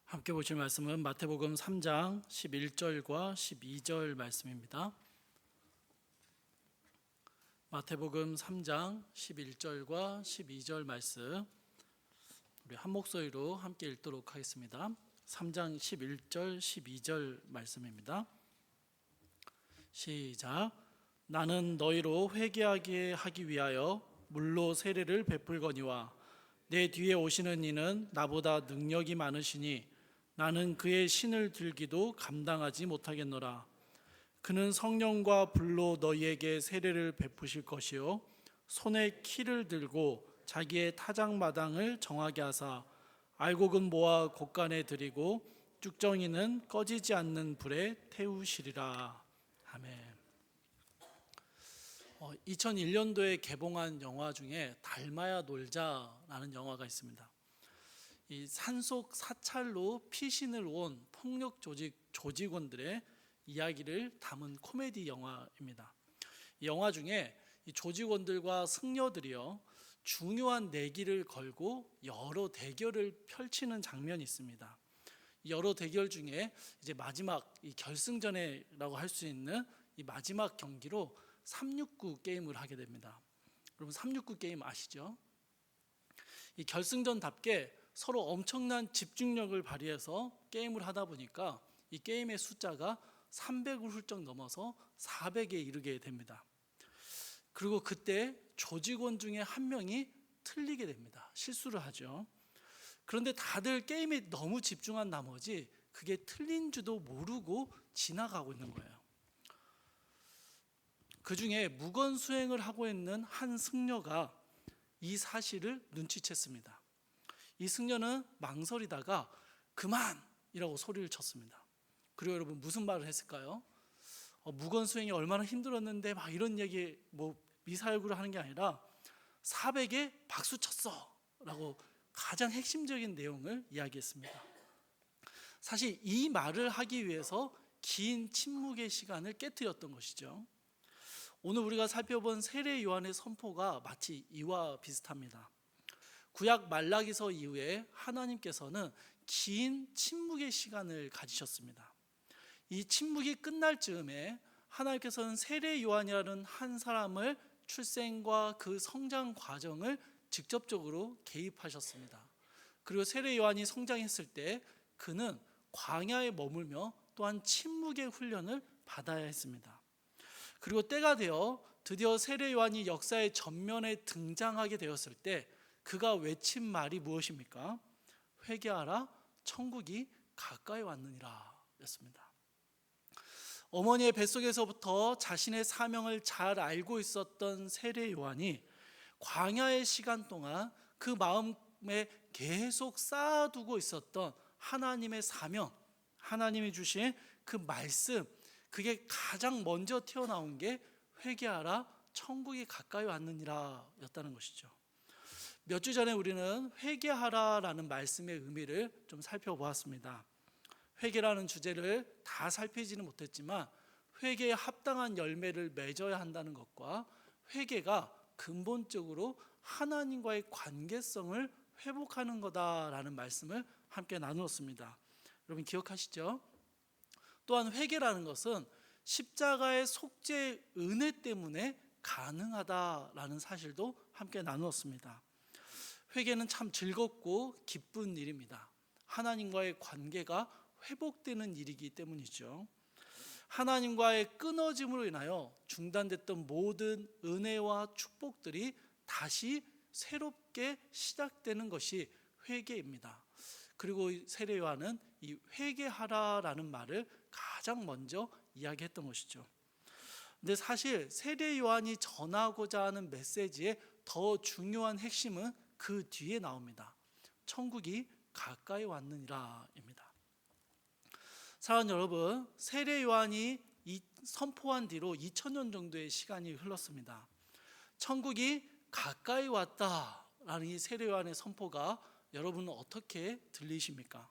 함께 보실 말씀은 마태복음 3장 11절과 12절 말씀입니다. 마태복음 3장 11절과 12절 말씀 우리 한 목소리로 함께 읽도록 하겠습니다. 3장 11절 12절 말씀입니다. 시작. 나는 너희로 회개하게 하기 위하여 물로 세례를 베풀거니와 내 뒤에 오시는 이는 나보다 능력이 많으시니 나는 그의 신을 들기도 감당하지 못하겠노라. 그는 성령과 불로 너희에게 세례를 베푸실 것이요 손에 키를 들고 자기의 타작마당을 정하게 하사 알곡은 모아 곳간에 들이고 쭉정이는 꺼지지 않는 불에 태우시리라. 아멘. 2001년도에 개봉한 영화 중에 달마야 놀자라는 영화가 있습니다. 이 산속 사찰로 피신을 온 폭력 조직원들의 이야기를 담은 코미디 영화입니다. 이 영화 중에 이 조직원들과 승려들이요 중요한 내기를 걸고 여러 대결을 펼치는 장면이 있습니다. 여러 대결 중에 이제 마지막 이 결승전이라고 할 수 있는 이 마지막 경기로 369 게임을 하게 됩니다. 여러분 369 게임 아시죠? 이 결승전답게 서로 엄청난 집중력을 발휘해서 게임을 하다 보니까 이 게임의 숫자가 300을 훌쩍 넘어서 400에 이르게 됩니다. 그리고 그때 조직원 중에 한 명이 틀리게 됩니다. 실수를 하죠. 그런데 다들 게임에 너무 집중한 나머지 그게 틀린 줄도 모르고 지나가고 있는 거예요. 그 중에 무건수행을 하고 있는 한 승려가 이 사실을 눈치챘습니다. 이 승려는 망설이다가 그만이라고 소리를 쳤습니다. 그리고 여러분 무슨 말을 했을까요? 무건수행이 얼마나 힘들었는데 막 이런 얘기 미사여구를 하는 게 아니라 400에 박수 쳤어 라고 가장 핵심적인 내용을 이야기했습니다. 사실 이 말을 하기 위해서 긴 침묵의 시간을 깨뜨렸던 것이죠. 오늘 우리가 살펴본 세례 요한의 선포가 마치 이와 비슷합니다. 구약 말라기서 이후에 하나님께서는 긴 침묵의 시간을 가지셨습니다. 이 침묵이 끝날 즈음에 하나님께서는 세례 요한이라는 한 사람을 출생과 그 성장 과정을 직접적으로 개입하셨습니다. 그리고 세례 요한이 성장했을 때 그는 광야에 머물며 또한 침묵의 훈련을 받아야 했습니다. 그리고 때가 되어 드디어 세례 요한이 역사의 전면에 등장하게 되었을 때 그가 외친 말이 무엇입니까? 회개하라, 천국이 가까이 왔느니라 였습니다. 어머니의 뱃속에서부터 자신의 사명을 잘 알고 있었던 세례 요한이 광야의 시간 동안 그 마음에 계속 쌓아두고 있었던 하나님의 사명, 하나님이 주신 그 말씀, 그게 가장 먼저 튀어나온 게 회개하라, 천국이 가까이 왔느니라 였다는 것이죠. 몇 주 전에 우리는 회개하라라는 말씀의 의미를 좀 살펴보았습니다. 회개라는 주제를 다 살피지는 못했지만 회개에 합당한 열매를 맺어야 한다는 것과 회개가 근본적으로 하나님과의 관계성을 회복하는 거다라는 말씀을 함께 나누었습니다. 여러분 기억하시죠? 또한 회개라는 것은 십자가의 속죄의 은혜 때문에 가능하다라는 사실도 함께 나누었습니다. 회개는 참 즐겁고 기쁜 일입니다. 하나님과의 관계가 회복되는 일이기 때문이죠. 하나님과의 끊어짐으로 인하여 중단됐던 모든 은혜와 축복들이 다시 새롭게 시작되는 것이 회개입니다. 그리고 세례 요한은 이 회개하라라는 말을 가장 먼저 이야기했던 것이죠. 근데 사실 세례 요한이 전하고자 하는 메시지의 더 중요한 핵심은 그 뒤에 나옵니다. 천국이 가까이 왔느니라입니다. 사랑하는 여러분, 세례 요한이 선포한 뒤로 2000년 정도의 시간이 흘렀습니다. 천국이 가까이 왔다라는 이 세례 요한의 선포가 여러분은 어떻게 들리십니까?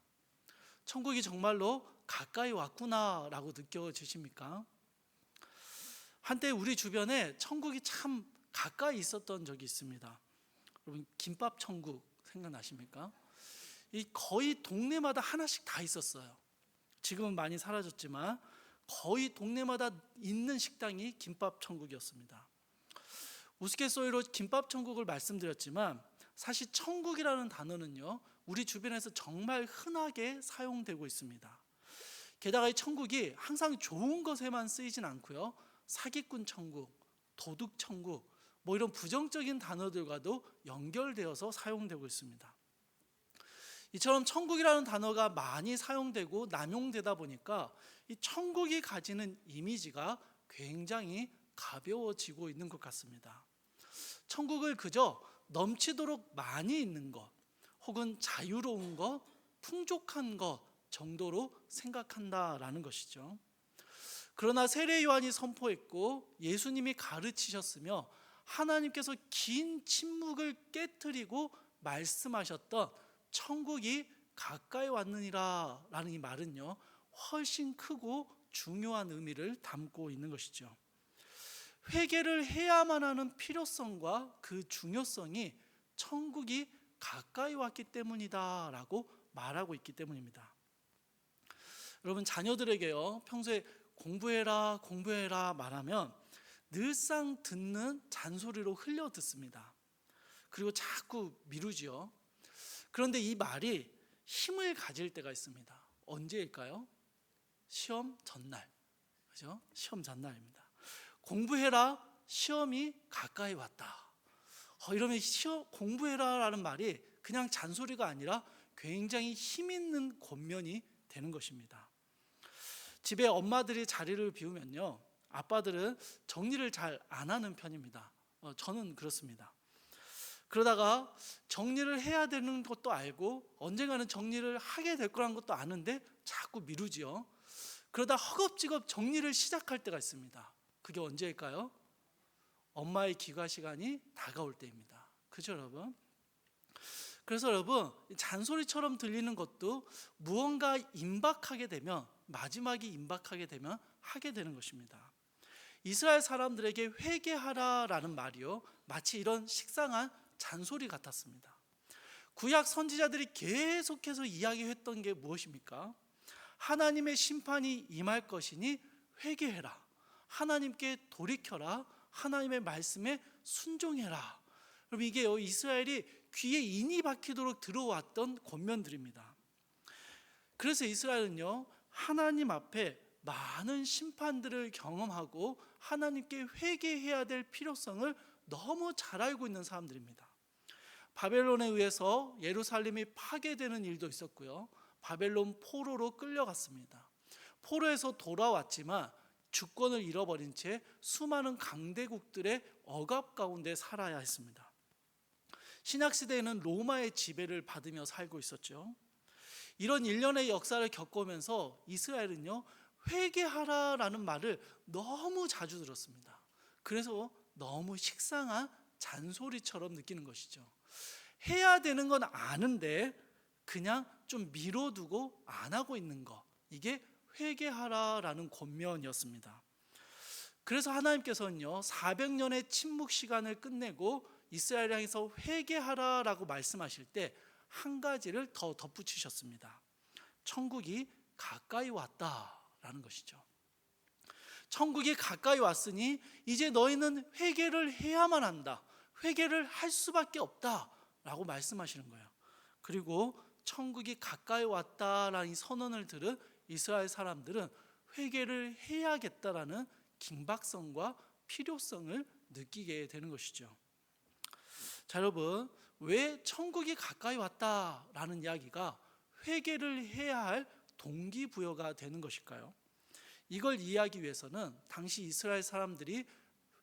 천국이 정말로 가까이 왔구나라고 느껴지십니까? 한때 우리 주변에 천국이 참 가까이 있었던 적이 있습니다. 여러분 김밥 천국 생각나십니까? 이 거의 동네마다 하나씩 다 있었어요. 지금은 많이 사라졌지만 거의 동네마다 있는 식당이 김밥 천국이었습니다. 우스갯소리로 김밥 천국을 말씀드렸지만 사실 천국이라는 단어는요, 우리 주변에서 정말 흔하게 사용되고 있습니다. 게다가 이 천국이 항상 좋은 것에만 쓰이진 않고요, 사기꾼 천국, 도둑 천국, 이런 부정적인 단어들과도 연결되어서 사용되고 있습니다. 이처럼 천국이라는 단어가 많이 사용되고 남용되다 보니까 이 천국이 가지는 이미지가 굉장히 가벼워지고 있는 것 같습니다. 천국을 그저 넘치도록 많이 있는 것, 혹은 자유로운 것, 풍족한 것 정도로 생각한다라는 것이죠. 그러나 세례 요한이 선포했고 예수님이 가르치셨으며 하나님께서 긴 침묵을 깨트리고 말씀하셨던 천국이 가까이 왔느니라 라는 이 말은요, 훨씬 크고 중요한 의미를 담고 있는 것이죠. 회개를 해야만 하는 필요성과 그 중요성이 천국이 가까이 왔기 때문이다 라고 말하고 있기 때문입니다. 여러분, 자녀들에게요, 평소에 공부해라 공부해라 말하면 늘상 듣는 잔소리로 흘려 듣습니다. 그리고 자꾸 미루지요. 그런데 이 말이 힘을 가질 때가 있습니다. 언제일까요? 시험 전날. 그죠? 시험 전날입니다. 공부해라, 시험이 가까이 왔다. 이러면 공부해라라는 말이 그냥 잔소리가 아니라 굉장히 힘 있는 권면이 되는 것입니다. 집에 엄마들이 자리를 비우면요, 아빠들은 정리를 잘 안 하는 편입니다. 저는 그렇습니다. 그러다가 정리를 해야 되는 것도 알고 언젠가는 정리를 하게 될 거라는 것도 아는데 자꾸 미루지요. 그러다 허겁지겁 정리를 시작할 때가 있습니다. 그게 언제일까요? 엄마의 귀가 시간이 다가올 때입니다. 그렇죠, 여러분? 그래서 여러분, 잔소리처럼 들리는 것도 무언가 임박하게 되면, 마지막이 임박하게 되면 하게 되는 것입니다. 이스라엘 사람들에게 회개하라라는 말이요, 마치 이런 식상한 잔소리 같았습니다. 구약 선지자들이 계속해서 이야기했던 게 무엇입니까? 하나님의 심판이 임할 것이니 회개해라, 하나님께 돌이켜라, 하나님의 말씀에 순종해라. 그럼 이게요, 이스라엘이 귀에 인이 박히도록 들어왔던 권면들입니다. 그래서 이스라엘은요, 하나님 앞에 많은 심판들을 경험하고 하나님께 회개해야 될 필요성을 너무 잘 알고 있는 사람들입니다. 바벨론에 의해서 예루살렘이 파괴되는 일도 있었고요, 바벨론 포로로 끌려갔습니다. 포로에서 돌아왔지만 주권을 잃어버린 채 수많은 강대국들의 억압 가운데 살아야 했습니다. 신약시대에는 로마의 지배를 받으며 살고 있었죠. 이런 일련의 역사를 겪으면서 이스라엘은요, 회개하라라는 말을 너무 자주 들었습니다. 그래서 너무 식상한 잔소리처럼 느끼는 것이죠. 해야 되는 건 아는데 그냥 좀 미뤄두고 안 하고 있는 거, 이게 회개하라라는 권면이었습니다. 그래서 하나님께서는요, 400년의 침묵 시간을 끝내고 이스라엘 향해서 회개하라라고 말씀하실 때 한 가지를 더 덧붙이셨습니다. 천국이 가까이 왔다라는 것이죠. 천국이 가까이 왔으니 이제 너희는 회개를 해야만 한다, 회개를 할 수밖에 없다라고 말씀하시는 거예요. 그리고 천국이 가까이 왔다라는 이 선언을 들은 이스라엘 사람들은 회개를 해야겠다라는 긴박성과 필요성을 느끼게 되는 것이죠. 자, 여러분, 왜 천국이 가까이 왔다라는 이야기가 회개를 해야 할 동기부여가 되는 것일까요? 이걸 이해하기 위해서는 당시 이스라엘 사람들이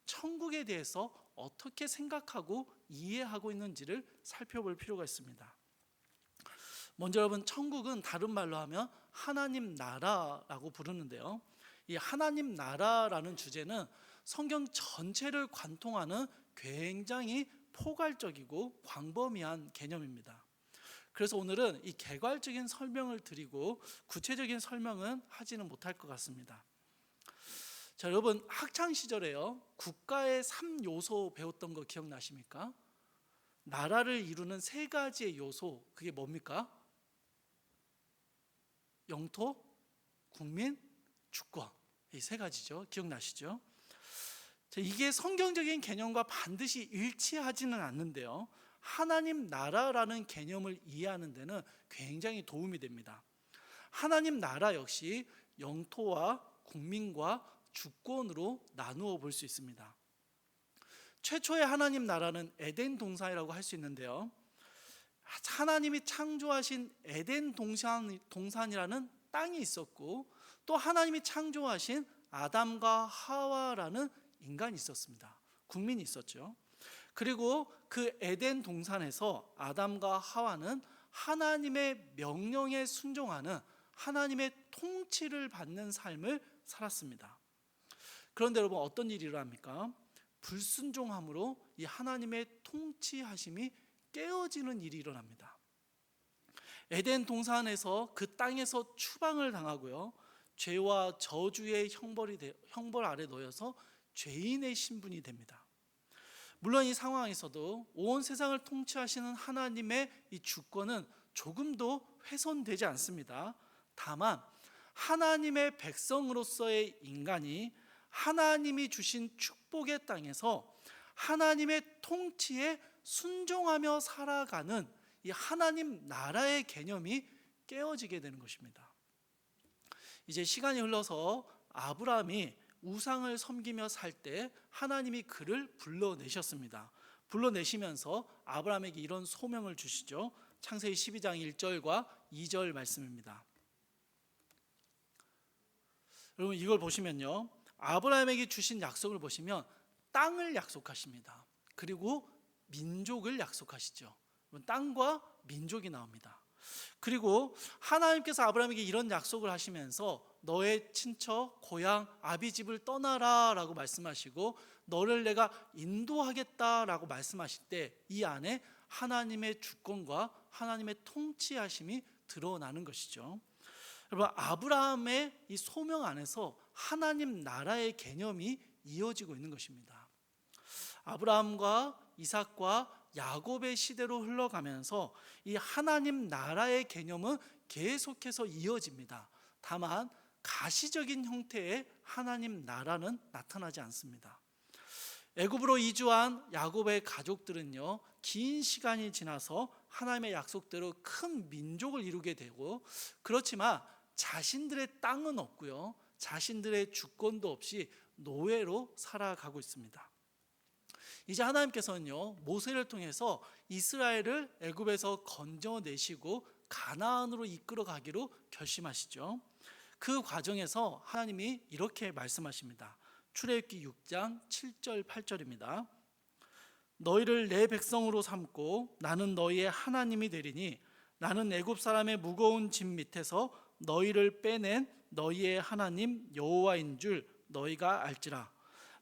천국에 대해서 어떻게 생각하고 이해하고 있는지를 살펴볼 필요가 있습니다. 먼저 여러분, 천국은 다른 말로 하면 하나님 나라라고 부르는데요, 이 하나님 나라라는 주제는 성경 전체를 관통하는 굉장히 포괄적이고 광범위한 개념입니다. 그래서 오늘은 이 개괄적인 설명을 드리고 구체적인 설명은 하지는 못할 것 같습니다. 자, 여러분, 학창 시절에요, 국가의 3요소 배웠던 거 기억나십니까? 나라를 이루는 세 가지의 요소, 그게 뭡니까? 영토, 국민, 주권. 이 세 가지죠. 기억나시죠? 이게 성경적인 개념과 반드시 일치하지는 않는데요, 하나님 나라라는 개념을 이해하는 데는 굉장히 도움이 됩니다. 하나님 나라 역시 영토와 국민과 주권으로 나누어 볼 수 있습니다. 최초의 하나님 나라는 에덴 동산이라고 할 수 있는데요, 하나님이 창조하신 에덴 동산이라는 땅이 있었고, 또 하나님이 창조하신 아담과 하와라는 인간이 있었습니다. 국민이 있었죠. 그리고 그 에덴 동산에서 아담과 하와는 하나님의 명령에 순종하는, 하나님의 통치를 받는 삶을 살았습니다. 그런데 여러분, 어떤 일이 일어납니까? 불순종함으로 이 하나님의 통치하심이 깨어지는 일이 일어납니다. 에덴 동산에서 그 땅에서 추방을 당하고요, 죄와 저주의 형벌 아래 놓여서 죄인의 신분이 됩니다. 물론 이 상황에서도 온 세상을 통치하시는 하나님의 이 주권은 조금도 훼손되지 않습니다. 다만 하나님의 백성으로서의 인간이 하나님이 주신 축복의 땅에서 하나님의 통치에 순종하며 살아가는 이 하나님 나라의 개념이 깨어지게 되는 것입니다. 이제 시간이 흘러서 아브라함이 우상을 섬기며 살 때 하나님이 그를 불러내셨습니다. 불러내시면서 아브라함에게 이런 소명을 주시죠. 창세기 12장 1절과 2절 말씀입니다. 여러분, 이걸 보시면요, 아브라함에게 주신 약속을 보시면 땅을 약속하십니다. 그리고 민족을 약속하시죠. 땅과 민족이 나옵니다. 그리고 하나님께서 아브라함에게 이런 약속을 하시면서 너의 친척, 고향, 아비집을 떠나라 라고 말씀하시고, 너를 내가 인도하겠다라고 말씀하실 때 이 안에 하나님의 주권과 하나님의 통치하심이 드러나는 것이죠. 여러분, 아브라함의 이 소명 안에서 하나님 나라의 개념이 이어지고 있는 것입니다. 아브라함과 이삭과 야곱의 시대로 흘러가면서 이 하나님 나라의 개념은 계속해서 이어집니다. 다만 가시적인 형태의 하나님 나라는 나타나지 않습니다. 애굽으로 이주한 야곱의 가족들은요, 긴 시간이 지나서 하나님의 약속대로 큰 민족을 이루게 되고, 그렇지만 자신들의 땅은 없고요, 자신들의 주권도 없이 노예로 살아가고 있습니다. 이제 하나님께서는요, 모세를 통해서 이스라엘을 애굽에서 건져내시고 가나안으로 이끌어 가기로 결심하시죠. 그 과정에서 하나님이 이렇게 말씀하십니다. 출애굽기 6장 7절 8절입니다. 너희를 내 백성으로 삼고 나는 너희의 하나님이 되리니 나는 애굽 사람의 무거운 짐 밑에서 너희를 빼낸 너희의 하나님 여호와인 줄 너희가 알지라.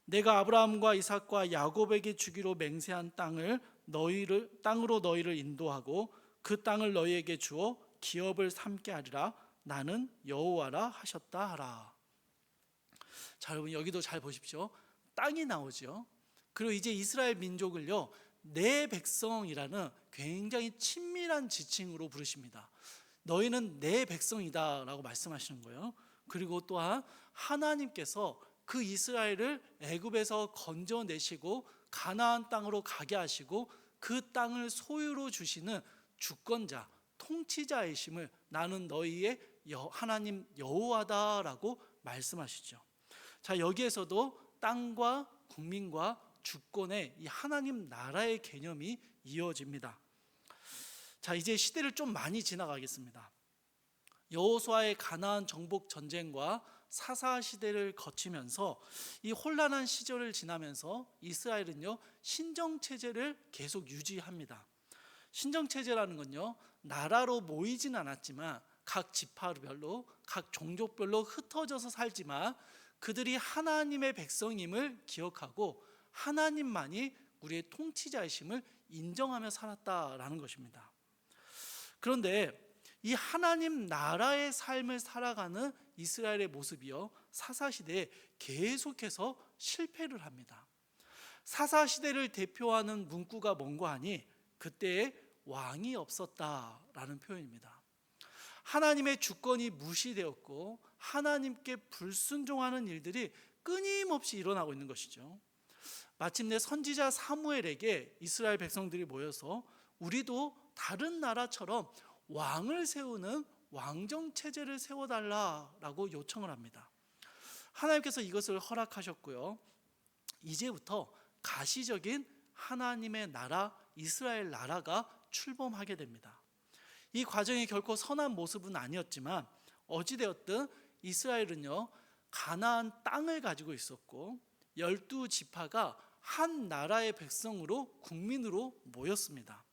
내가 아브라함과 이삭과 야곱에게 주기로 맹세한 땅으로 너희를 인도하고 그 땅을 너희에게 주어 기업을 삼게 하리라. 나는 여호와라 하셨다 하라. 자, 여러분, 여기도 잘 보십시오. 땅이 나오죠. 그리고 이제 이스라엘 민족을요, 내 백성이라는 굉장히 친밀한 지칭으로 부르십니다. 너희는 내 백성이다 라고 말씀하시는 거예요. 그리고 또한 하나님께서 그 이스라엘을 애굽에서 건져내시고 가나안 땅으로 가게 하시고 그 땅을 소유로 주시는 주권자, 통치자이심을 나는 너희의 하나님 여호와다라고 말씀하시죠. 자, 여기에서도 땅과 국민과 주권의 이 하나님 나라의 개념이 이어집니다. 자, 이제 시대를 좀 많이 지나가겠습니다. 여호수아의 가나안 정복 전쟁과 사사 시대를 거치면서 이 혼란한 시절을 지나면서 이스라엘은요, 신정 체제를 계속 유지합니다. 신정 체제라는 건요, 나라로 모이진 않았지만 각 지파별로, 각 종족별로 흩어져서 살지만 그들이 하나님의 백성임을 기억하고 하나님만이 우리의 통치자이심을 인정하며 살았다라는 것입니다. 그런데 이 하나님 나라의 삶을 살아가는 이스라엘의 모습이요, 사사시대에 계속해서 실패를 합니다. 사사시대를 대표하는 문구가 뭔가 하니 그때에 왕이 없었다라는 표현입니다. 하나님의 주권이 무시되었고 하나님께 불순종하는 일들이 끊임없이 일어나고 있는 것이죠. 마침내 선지자 사무엘에게 이스라엘 백성들이 모여서 우리도 다른 나라처럼 왕을 세우는 왕정 체제를 세워달라라고 요청을 합니다. 하나님께서 이것을 허락하셨고요. 이제부터 가시적인 하나님의 나라, 이스라엘 나라가 출범하게 됩니다. 이 과정이 결코 선한 모습은 아니었지만 어찌되었든 이스라엘은요, 가나안 땅을 가지고 있었고 12지파가 한 나라의 백성으로, 국민으로 모였습니다.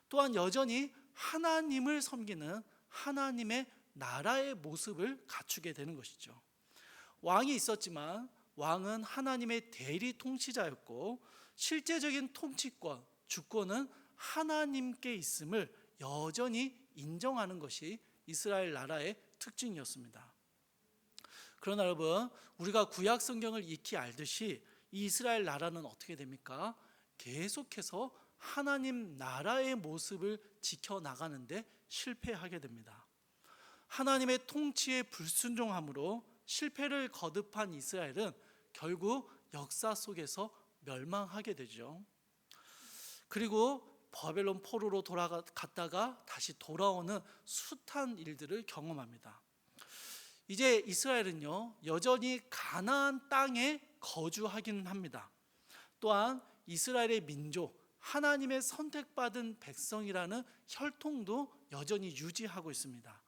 또한 여전히 하나님을 섬기는 하나님의 나라의 모습을 갖추게 되는 것이죠. 왕이 있었지만 왕은 하나님의 대리 통치자였고 실제적인 통치권, 주권은 하나님께 있음을 여전히 인정하는 것이 이스라엘 나라의 특징이었습니다. 그러나 여러분, 우리가 구약 성경을 익히 알듯이 이 이스라엘 나라는 어떻게 됩니까? 계속해서 하나님 나라의 모습을 지켜나가는데 실패하게 됩니다. 하나님의 통치에 불순종함으로 실패를 거듭한 이스라엘은 결국 역사 속에서 멸망하게 되죠. 그리고 바벨론 포로로 돌아갔다가 다시 돌아오는 숱한 일들을 경험합니다. 이제 이스라엘은요, 여전히 가나안 땅에 거주하기는 합니다. 또한 이스라엘의 민족, 하나님의 선택받은 백성이라는 혈통도 여전히 유지하고 있습니다.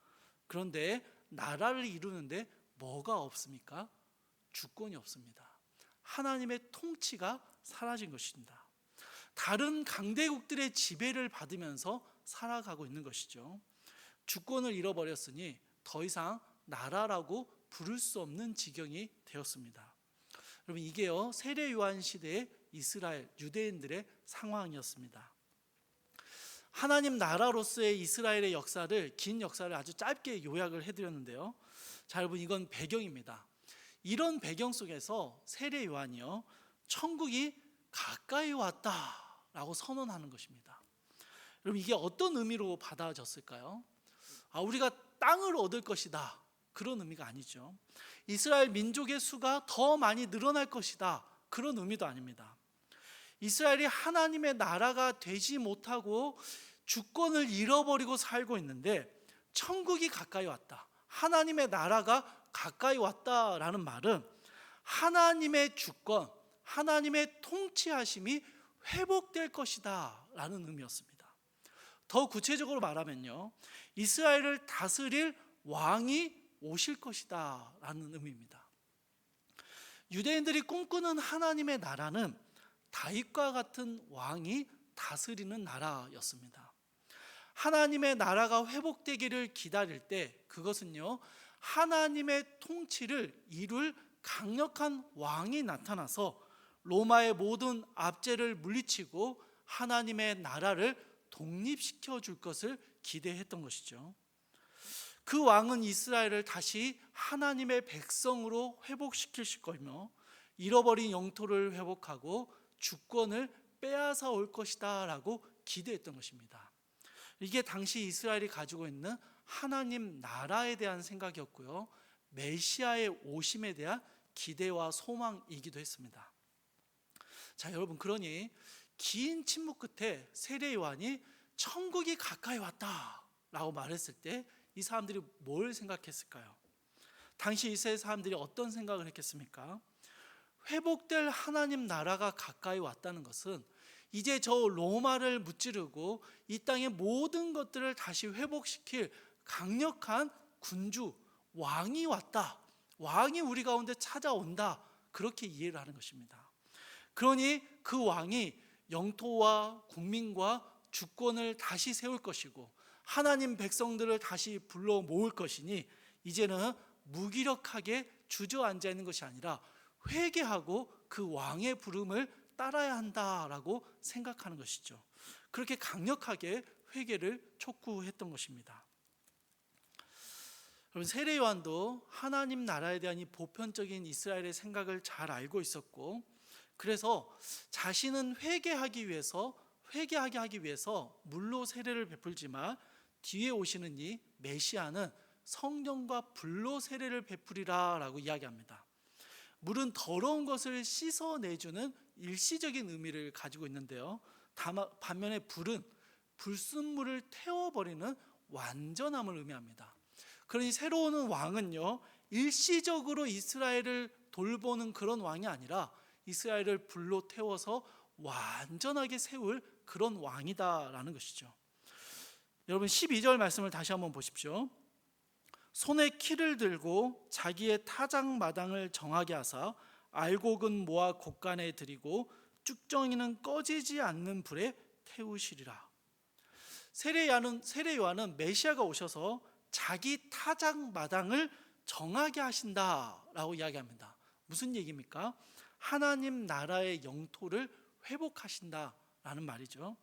그런데 나라를 이루는데 뭐가 없습니까? 주권이 없습니다. 하나님의 통치가 사라진 것입니다. 다른 강대국들의 지배를 받으면서 살아가고 있는 것이죠. 주권을 잃어버렸으니 더 이상 나라라고 부를 수 없는 지경이 되었습니다. 여러분, 이게요, 세례 요한 시대의 이스라엘 유대인들의 상황이었습니다. 하나님 나라로서의 이스라엘의 역사를, 긴 역사를 아주 짧게 요약을 해드렸는데요. 자, 여러분, 이건 배경입니다. 이런 배경 속에서 세례 요한이요, 천국이 가까이 왔다라고 선언하는 것입니다. 여러분, 이게 어떤 의미로 받아졌을까요? 우리가 땅을 얻을 것이다, 그런 의미가 아니죠. 이스라엘 민족의 수가 더 많이 늘어날 것이다, 그런 의미도 아닙니다. 이스라엘이 하나님의 나라가 되지 못하고 주권을 잃어버리고 살고 있는데 천국이 가까이 왔다, 하나님의 나라가 가까이 왔다라는 말은 하나님의 주권, 하나님의 통치하심이 회복될 것이다 라는 의미였습니다. 더 구체적으로 말하면요, 이스라엘을 다스릴 왕이 오실 것이다 라는 의미입니다. 유대인들이 꿈꾸는 하나님의 나라는 다윗과 같은 왕이 다스리는 나라였습니다. 하나님의 나라가 회복되기를 기다릴 때 그것은요, 하나님의 통치를 이룰 강력한 왕이 나타나서 로마의 모든 압제를 물리치고 하나님의 나라를 독립시켜 줄 것을 기대했던 것이죠. 그 왕은 이스라엘을 다시 하나님의 백성으로 회복시키실 거며 잃어버린 영토를 회복하고 주권을 빼앗아 올 것이다 라고 기대했던 것입니다. 이게 당시 이스라엘이 가지고 있는 하나님 나라에 대한 생각이었고요, 메시아의 오심에 대한 기대와 소망이기도 했습니다. 자, 여러분, 그러니 긴 침묵 끝에 세례 요한이 천국이 가까이 왔다 라고 말했을 때 이 사람들이 뭘 생각했을까요? 당시 이스라엘 사람들이 어떤 생각을 했겠습니까? 회복될 하나님 나라가 가까이 왔다는 것은 이제 저 로마를 무찌르고 이 땅의 모든 것들을 다시 회복시킬 강력한 군주, 왕이 왔다, 왕이 우리 가운데 찾아온다, 그렇게 이해를 하는 것입니다. 그러니 그 왕이 영토와 국민과 주권을 다시 세울 것이고 하나님 백성들을 다시 불러 모을 것이니 이제는 무기력하게 주저앉아 있는 것이 아니라 회개하고 그 왕의 부름을 따라야 한다라고 생각하는 것이죠. 그렇게 강력하게 회개를 촉구했던 것입니다. 여러분, 세례 요한도 하나님 나라에 대한 이 보편적인 이스라엘의 생각을 잘 알고 있었고, 그래서 자신은 회개하게 하기 위해서 물로 세례를 베풀지만 뒤에 오시는 이 메시아는 성령과 불로 세례를 베풀이라 라고 이야기합니다. 물은 더러운 것을 씻어내주는 일시적인 의미를 가지고 있는데요, 반면에 불은 불순물을 태워버리는 완전함을 의미합니다. 그러니 새로 오는 왕은요, 일시적으로 이스라엘을 돌보는 그런 왕이 아니라 이스라엘을 불로 태워서 완전하게 세울 그런 왕이다라는 것이죠. 여러분 12절 말씀을 다시 한번 보십시오. 손에 키를 들고 자기의 타작마당을 정하게 하사 알곡은 모아 곳간에 들이고 쭉정이는 꺼지지 않는 불에 태우시리라. 세례 요한은 메시아가 오셔서 자기 타작마당을 정하게 하신다라고 이야기합니다. 무슨 얘기입니까? 하나님 나라의 영토를 회복하신다라는 말이죠.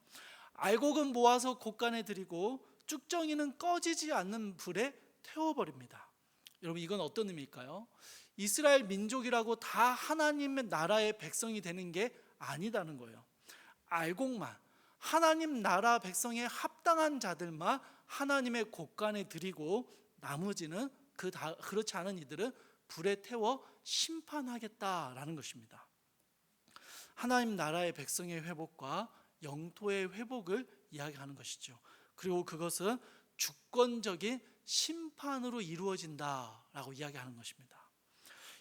알곡은 모아서 곳간에 들이고 쭉정이는 꺼지지 않는 불에 태워버립니다. 여러분 이건 어떤 의미일까요? 이스라엘 민족이라고 다 하나님의 나라의 백성이 되는 게 아니다는 거예요. 알곡만, 하나님 나라 백성에 합당한 자들만 하나님의 곳간에 들이고 나머지는 그렇지 않은 이들은 불에 태워 심판하겠다라는 것입니다. 하나님 나라의 백성의 회복과 영토의 회복을 이야기하는 것이죠. 그리고 그것은 주권적인 심판으로 이루어진다라고 이야기하는 것입니다.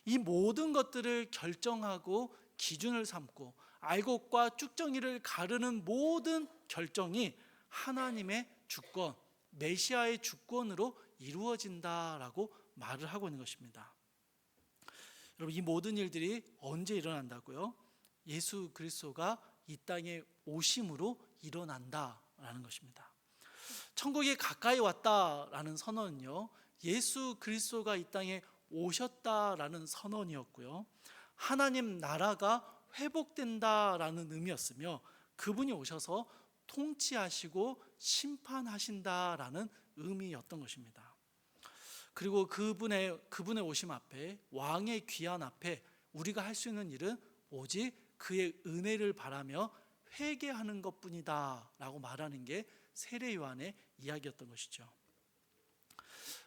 이 모든 것들을 결정하고 기준을 삼고 알곡과 쭉정이를 가르는 모든 결정이 하나님의 주권, 메시아의 주권으로 이루어진다라고 말을 하고 있는 것입니다. 여러분 이 모든 일들이 언제 일어난다고요? 예수 그리스도가 이 땅에 오심으로 일어난다라는 것입니다. 천국이 가까이 왔다라는 선언은요, 예수 그리스도가 이 땅에 오셨다라는 선언이었고요, 하나님 나라가 회복된다라는 의미였으며 그분이 오셔서 통치하시고 심판하신다라는 의미였던 것입니다. 그리고 그분의 오심 앞에, 왕의 귀환 앞에 우리가 할 수 있는 일은 오직 그의 은혜를 바라며 회개하는 것뿐이다 라고 말하는 게 세례 요한의 이야기였던 것이죠.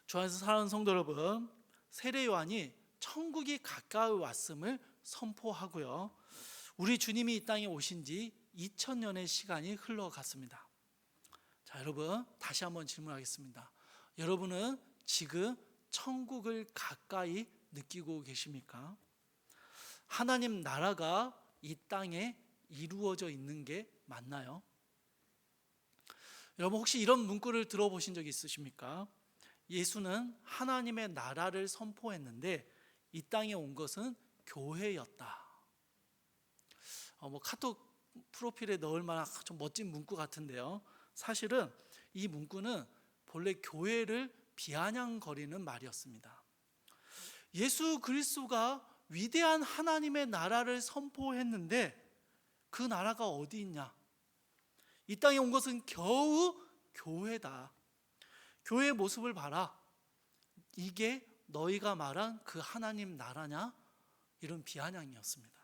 주 안에서 사랑하는 성도 여러분, 세례 요한이 천국이 가까이 왔음을 선포하고요, 우리 주님이 이 땅에 오신 지 2000년의 시간이 흘러갔습니다. 자, 여러분 다시 한번 질문하겠습니다. 여러분은 지금 천국을 가까이 느끼고 계십니까? 하나님 나라가 이 땅에 이루어져 있는 게 맞나요? 여러분 혹시 이런 문구를 들어보신 적이 있으십니까? 예수는 하나님의 나라를 선포했는데 이 땅에 온 것은 교회였다. 카톡 프로필에 넣을 만한 좀 멋진 문구 같은데요, 사실은 이 문구는 본래 교회를 비아냥거리는 말이었습니다. 예수 그리스도가 위대한 하나님의 나라를 선포했는데 그 나라가 어디 있냐? 이 땅에 온 것은 겨우 교회다. 교회의 모습을 봐라. 이게 너희가 말한 그 하나님 나라냐? 이런 비아냥이었습니다.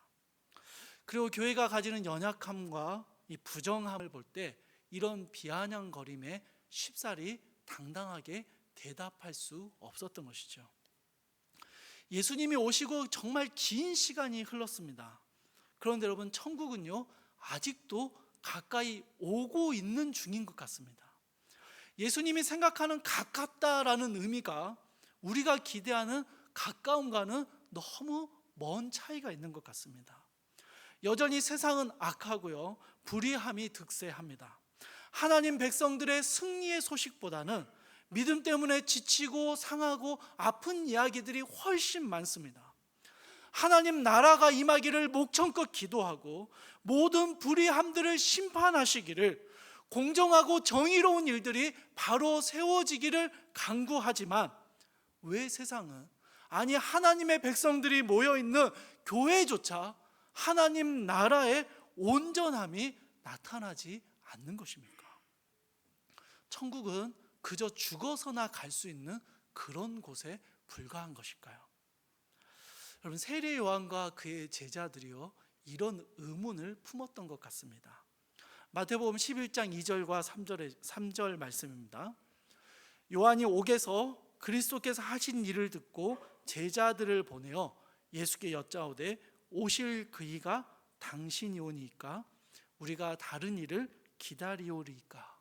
그리고 교회가 가지는 연약함과 이 부정함을 볼 때 이런 비아냥거림에 쉽사리 당당하게 대답할 수 없었던 것이죠. 예수님이 오시고 정말 긴 시간이 흘렀습니다. 그런데 여러분 천국은요 아직도 가까이 오고 있는 중인 것 같습니다. 예수님이 생각하는 가깝다라는 의미가 우리가 기대하는 가까움과는 너무 먼 차이가 있는 것 같습니다. 여전히 세상은 악하고요, 불의함이 득세합니다. 하나님 백성들의 승리의 소식보다는 믿음 때문에 지치고 상하고 아픈 이야기들이 훨씬 많습니다. 하나님 나라가 임하기를 목청껏 기도하고 모든 불의함들을 심판하시기를, 공정하고 정의로운 일들이 바로 세워지기를 간구하지만 왜 세상은, 아니 하나님의 백성들이 모여있는 교회조차 하나님 나라의 온전함이 나타나지 않는 것입니까? 천국은 그저 죽어서나 갈 수 있는 그런 곳에 불과한 것일까요? 여러분 세례 요한과 그의 제자들이요 이런 의문을 품었던 것 같습니다. 마태복음 11장 2절과 3절 말씀입니다. 요한이 옥에서 그리스도께서 하신 일을 듣고 제자들을 보내어 예수께 여짜오되 오실 그이가 당신이 오니까 우리가 다른 일을 기다리오리까.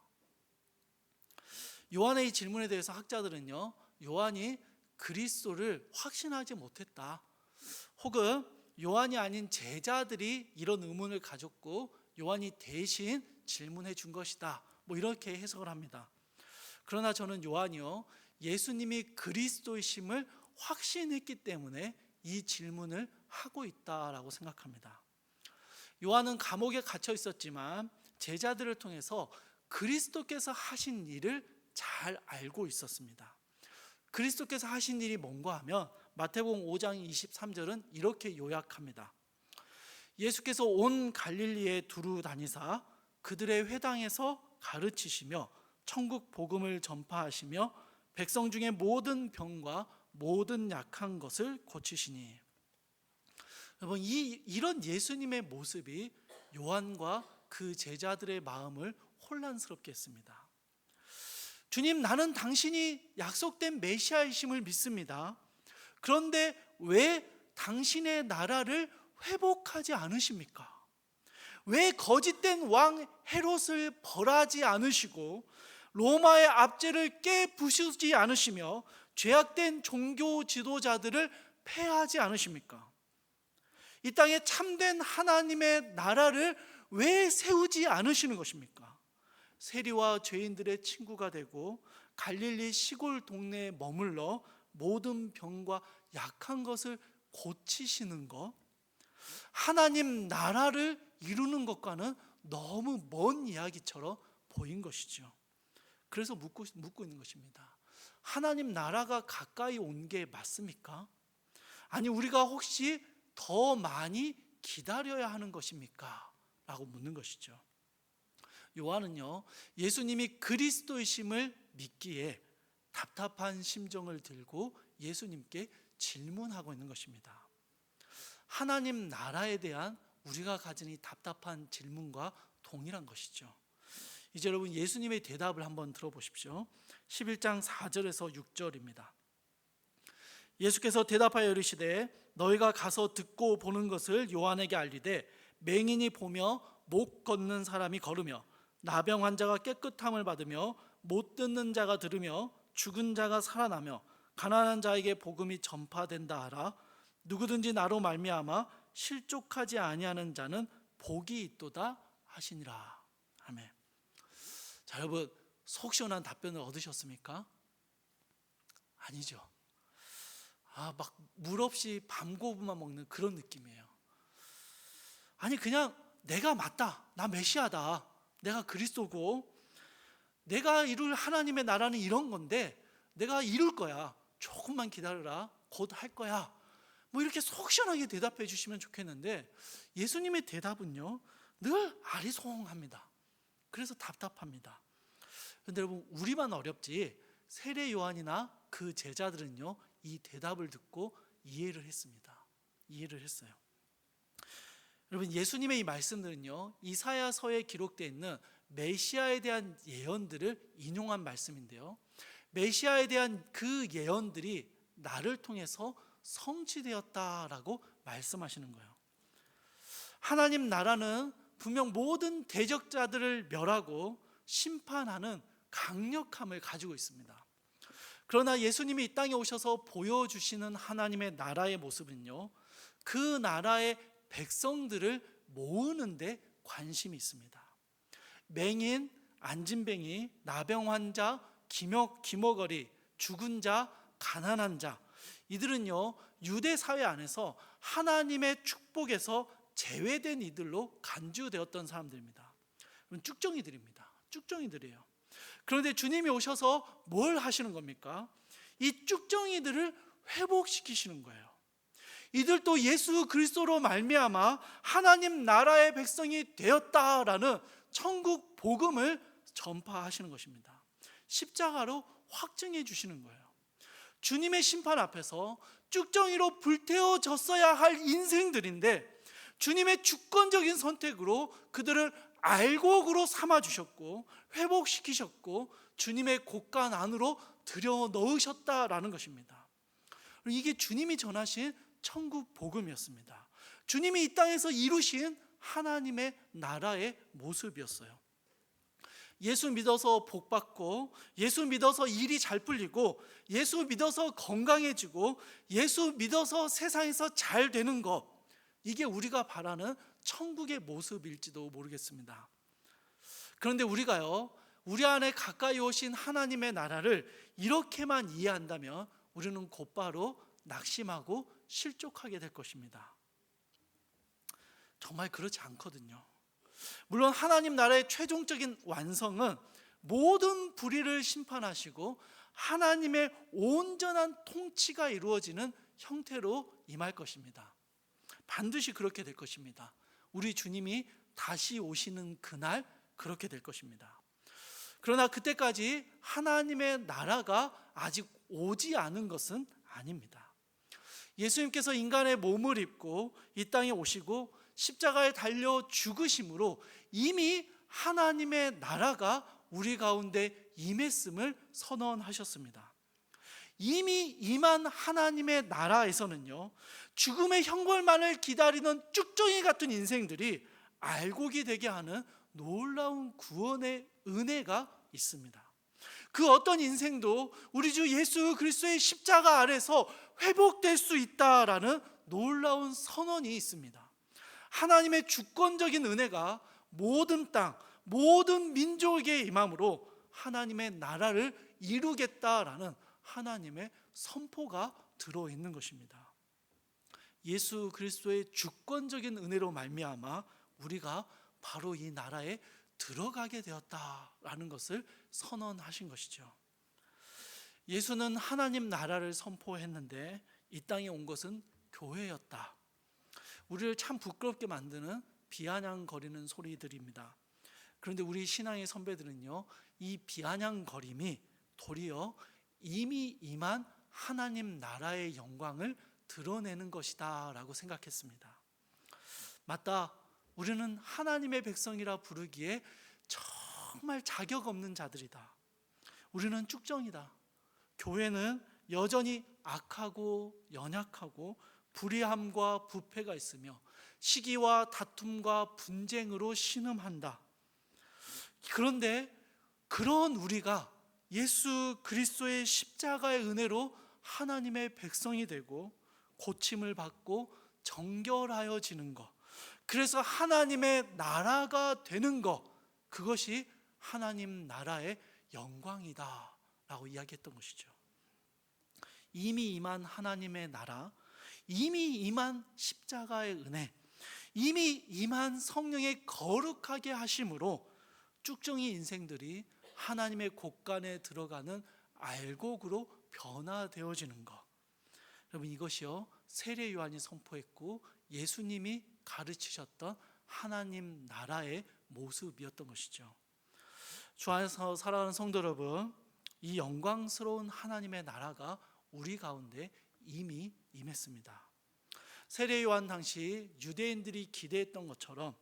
요한의 이 질문에 대해서 학자들은요, 요한이 그리스도를 확신하지 못했다, 혹은 요한이 아닌 제자들이 이런 의문을 가졌고 요한이 대신 질문해 준 것이다, 이렇게 해석을 합니다. 그러나 저는 요한이요, 예수님이 그리스도이심을 확신했기 때문에 이 질문을 하고 있다라고 생각합니다. 요한은 감옥에 갇혀 있었지만 제자들을 통해서 그리스도께서 하신 일을 잘 알고 있었습니다. 그리스도께서 하신 일이 뭔가 하면 마태복음 5장 23절은 이렇게 요약합니다. 예수께서 온 갈릴리에 두루 다니사 그들의 회당에서 가르치시며 천국 복음을 전파하시며 백성 중에 모든 병과 모든 약한 것을 고치시니. 여러분, 이런 예수님의 모습이 요한과 그 제자들의 마음을 혼란스럽게 했습니다. 주님, 나는 당신이 약속된 메시아이심을 믿습니다. 그런데 왜 당신의 나라를 회복하지 않으십니까? 왜 거짓된 왕 헤롯을 벌하지 않으시고 로마의 압제를 깨부수지 않으시며 죄악된 종교 지도자들을 폐하지 않으십니까? 이 땅에 참된 하나님의 나라를 왜 세우지 않으시는 것입니까? 세리와 죄인들의 친구가 되고 갈릴리 시골 동네에 머물러 모든 병과 약한 것을 고치시는 것, 하나님 나라를 이루는 것과는 너무 먼 이야기처럼 보인 것이죠. 그래서 묻고 있는 것입니다. 하나님 나라가 가까이 온 게 맞습니까? 아니, 우리가 혹시 더 많이 기다려야 하는 것입니까? 라고 묻는 것이죠. 요한은요, 예수님이 그리스도이심을 믿기에 답답한 심정을 들고 예수님께 질문하고 있는 것입니다. 하나님 나라에 대한 우리가 가진 이 답답한 질문과 동일한 것이죠. 이제 여러분, 예수님의 대답을 한번 들어보십시오. 11장 4절에서 6절입니다. 예수께서 대답하여 이르시되 너희가 가서 듣고 보는 것을 요한에게 알리되 맹인이 보며 못 걷는 사람이 걸으며 나병 환자가 깨끗함을 받으며 못 듣는 자가 들으며 죽은 자가 살아나며 가난한 자에게 복음이 전파된다 하라. 누구든지 나로 말미암아 실족하지 아니하는 자는 복이 있도다 하시니라. 아멘. 자, 여러분, 속 시원한 답변을 얻으셨습니까? 아니죠. 막 물 없이 밤고구마 먹는 그런 느낌이에요. 아니, 그냥 내가 맞다, 나 메시아다, 내가 그리스도고 내가 이룰 하나님의 나라는 이런 건데 내가 이룰 거야, 조금만 기다려라, 곧 할 거야, 이렇게 속 시원하게 대답해 주시면 좋겠는데 예수님의 대답은요, 늘 아리송합니다. 그래서 답답합니다. 그런데 여러분, 우리만 어렵지 세례 요한이나 그 제자들은요, 이 대답을 듣고 이해를 했습니다. 이해를 했어요. 여러분, 예수님의 이 말씀들은요, 이사야서에 기록되어 있는 메시아에 대한 예언들을 인용한 말씀인데요, 메시아에 대한 그 예언들이 나를 통해서 성취되었다라고 말씀하시는 거예요. 하나님 나라는 분명 모든 대적자들을 멸하고 심판하는 강력함을 가지고 있습니다. 그러나 예수님이 이 땅에 오셔서 보여주시는 하나님의 나라의 모습은요, 그 나라의 백성들을 모으는 데 관심이 있습니다. 맹인, 안진뱅이, 나병 환자, 기머거리, 죽은 자, 가난한 자, 이들은요, 유대 사회 안에서 하나님의 축복에서 제외된 이들로 간주되었던 사람들입니다. 쭉정이들입니다. 쭉정이들이에요. 그런데 주님이 오셔서 뭘 하시는 겁니까? 이 쭉정이들을 회복시키시는 거예요. 이들도 예수 그리스도로 말미암아 하나님 나라의 백성이 되었다라는 천국 복음을 전파하시는 것입니다. 십자가로 확증해 주시는 거예요. 주님의 심판 앞에서 쭉정이로 불태워졌어야 할 인생들인데 주님의 주권적인 선택으로 그들을 알곡으로 삼아주셨고 회복시키셨고 주님의 곳간 안으로 들여 넣으셨다라는 것입니다. 이게 주님이 전하신 천국 복음이었습니다. 주님이 이 땅에서 이루신 하나님의 나라의 모습이었어요. 예수 믿어서 복 받고, 예수 믿어서 일이 잘 풀리고, 예수 믿어서 건강해지고, 예수 믿어서 세상에서 잘 되는 것, 이게 우리가 바라는 천국의 모습일지도 모르겠습니다. 그런데 우리가요, 우리 안에 가까이 오신 하나님의 나라를 이렇게만 이해한다면 우리는 곧바로 낙심하고 실족하게 될 것입니다. 정말 그렇지 않거든요. 물론 하나님 나라의 최종적인 완성은 모든 불의를 심판하시고 하나님의 온전한 통치가 이루어지는 형태로 임할 것입니다. 반드시 그렇게 될 것입니다. 우리 주님이 다시 오시는 그날 그렇게 될 것입니다. 그러나 그때까지 하나님의 나라가 아직 오지 않은 것은 아닙니다. 예수님께서 인간의 몸을 입고 이 땅에 오시고 십자가에 달려 죽으심으로 이미 하나님의 나라가 우리 가운데 임했음을 선언하셨습니다. 이미 임한 하나님의 나라에서는요, 죽음의 형벌만을 기다리는 쭉정이 같은 인생들이 알곡이 되게 하는 놀라운 구원의 은혜가 있습니다. 그 어떤 인생도 우리 주 예수 그리스도의 십자가 아래서 회복될 수 있다라는 놀라운 선언이 있습니다. 하나님의 주권적인 은혜가 모든 땅, 모든 민족에게 임함으로 하나님의 나라를 이루겠다라는 하나님의 선포가 들어있는 것입니다. 예수 그리스도의 주권적인 은혜로 말미암아 우리가 바로 이 나라에 들어가게 되었다라는 것을 선언하신 것이죠. 예수는 하나님 나라를 선포했는데 이 땅에 온 것은 교회였다. 우리를 참 부끄럽게 만드는 비아냥거리는 소리들입니다. 그런데 우리 신앙의 선배들은요, 이 비아냥거림이 도리어 이미 임한 하나님 나라의 영광을 드러내는 것이다 라고 생각했습니다. 맞다, 우리는 하나님의 백성이라 부르기에 정말 자격 없는 자들이다. 우리는 쭉정이다. 교회는 여전히 악하고 연약하고 불의함과 부패가 있으며 시기와 다툼과 분쟁으로 신음한다. 그런데 그런 우리가 예수 그리스도의 십자가의 은혜로 하나님의 백성이 되고 고침을 받고 정결하여지는 것, 그래서 하나님의 나라가 되는 것, 그것이 하나님 나라의 영광이다 라고 이야기했던 것이죠. 이미 임한 하나님의 나라, 이미 임한 십자가의 은혜, 이미 임한 성령의 거룩하게 하심으로 쭉정이 인생들이 하나님의 곳간에 들어가는 알곡으로 변화되어지는 것. 여러분, 이것이요 세례 요한이 선포했고 예수님이 가르치셨던 하나님 나라의 모습이었던 것이죠. 주 안에서 살아가는 성도 여러분, 이 영광스러운 하나님의 나라가 우리 가운데 이미 임했습니다. 세례 요한 당시 유대인들이 기대했던 것처럼,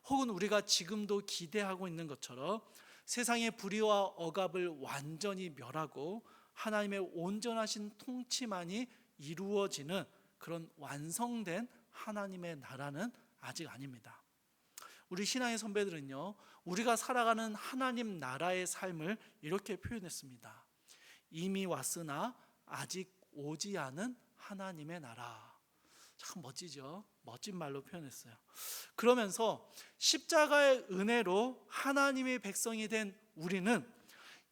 혹은 우리가 지금도 기대하고 있는 것처럼 세상의 불의와 억압을 완전히 멸하고 하나님의 온전하신 통치만이 이루어지는 그런 완성된 하나님의 나라는 아직 아닙니다. 우리 신앙의 선배들은요, 우리가 살아가는 하나님 나라의 삶을 이렇게 표현했습니다. 이미 왔으나 아직 오지 않은 하나님의 나라. 참 멋지죠? 멋진 말로 표현했어요. 그러면서 십자가의 은혜로 하나님의 백성이 된 우리는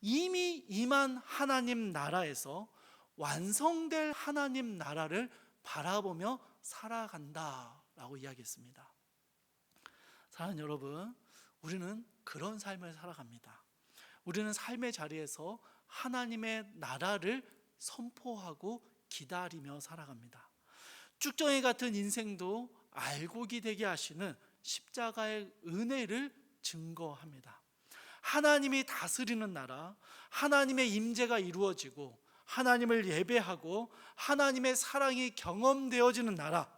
이미 임한 하나님 나라에서 완성될 하나님 나라를 바라보며 살아간다라고 이야기했습니다. 사랑하는 여러분, 우리는 그런 삶을 살아갑니다. 우리는 삶의 자리에서 하나님의 나라를 선포하고 기다리며 살아갑니다. 쭉정이 같은 인생도 알곡이 되게 하시는 십자가의 은혜를 증거합니다. 하나님이 다스리는 나라, 하나님의 임재가 이루어지고 하나님을 예배하고 하나님의 사랑이 경험되어지는 나라,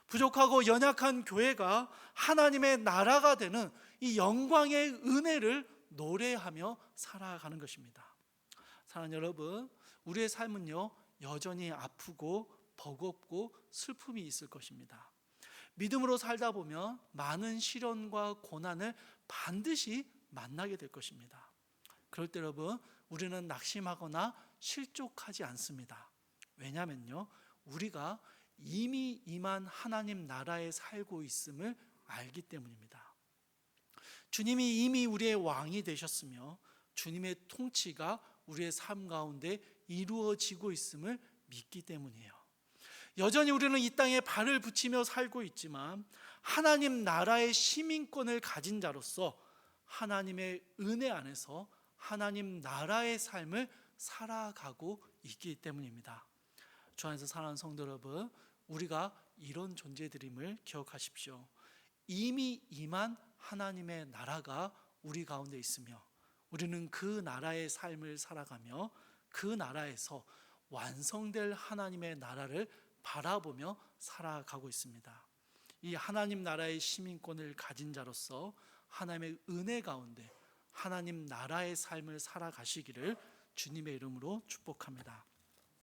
부족하고 연약한 교회가 하나님의 나라가 되는 이 영광의 은혜를 노래하며 살아가는 것입니다. 사랑하는 여러분, 우리의 삶은요 여전히 아프고 버겁고 슬픔이 있을 것입니다. 믿음으로 살다 보면 많은 시련과 고난을 반드시 만나게 될 것입니다. 그럴 때 여러분, 우리는 낙심하거나 실족하지 않습니다. 왜냐하면요, 우리가 이미 임한 하나님 나라에 살고 있음을 알기 때문입니다. 주님이 이미 우리의 왕이 되셨으며 주님의 통치가 우리의 삶 가운데 이루어지고 있음을 믿기 때문이에요. 여전히 우리는 이 땅에 발을 붙이며 살고 있지만 하나님 나라의 시민권을 가진 자로서 하나님의 은혜 안에서 하나님 나라의 삶을 살아가고 있기 때문입니다. 주 안에서 사랑하는 성도 여러분, 우리가 이런 존재들임을 기억하십시오. 이미 임한 하나님의 나라가 우리 가운데 있으며 우리는 그 나라의 삶을 살아가며 그 나라에서 완성될 하나님의 나라를 바라보며 살아가고 있습니다. 이 하나님 나라의 시민권을 가진 자로서 하나님의 은혜 가운데 하나님 나라의 삶을 살아가시기를 주님의 이름으로 축복합니다.